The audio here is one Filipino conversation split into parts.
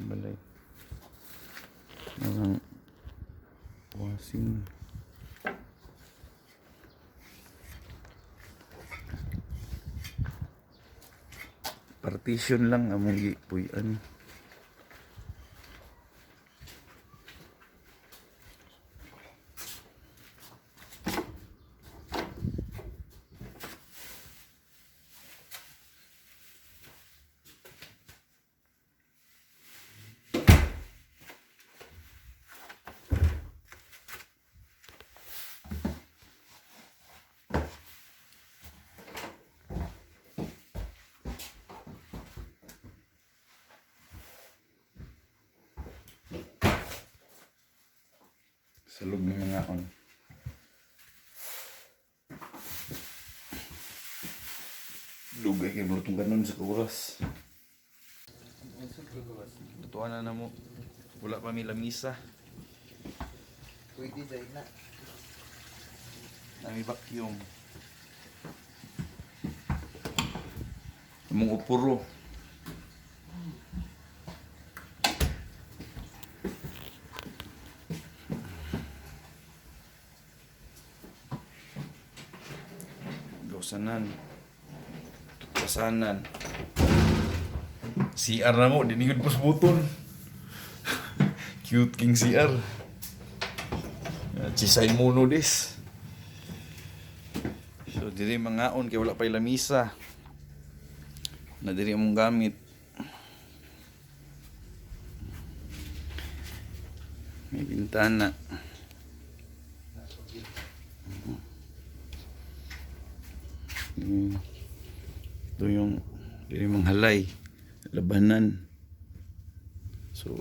balay. Walang washing. Partition lang among gipuy-an. Salog ng mga on. Lugay kay bulutong ganon sa oras. Tutuan na mo. Wala pa may lamisa. Pwede dahil na. Nami vacuum. Among upuro. Gawsanan. Tutpasanan. CR na mo, dinigod po sa buton. Cute king CR. Chisay muno dis. So diri mangaon kay wala pay lamisa. Na diri among gamit. May bintana. Ito yung diri manghalay, labanan. So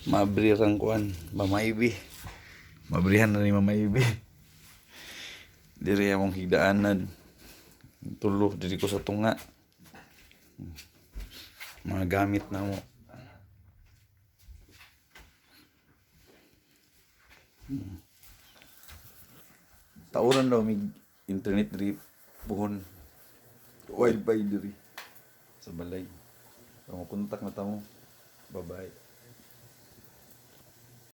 mabri rang kuan, mamaybi. Mabrihan na ni mamaybi. Diri among higdaanan. Tulo diri ko sa tunga. Mga gamit na mo. Tauran daw may internet diri buhon. Wifi diri sa balay. So, kontak na tamo. Bye-bye.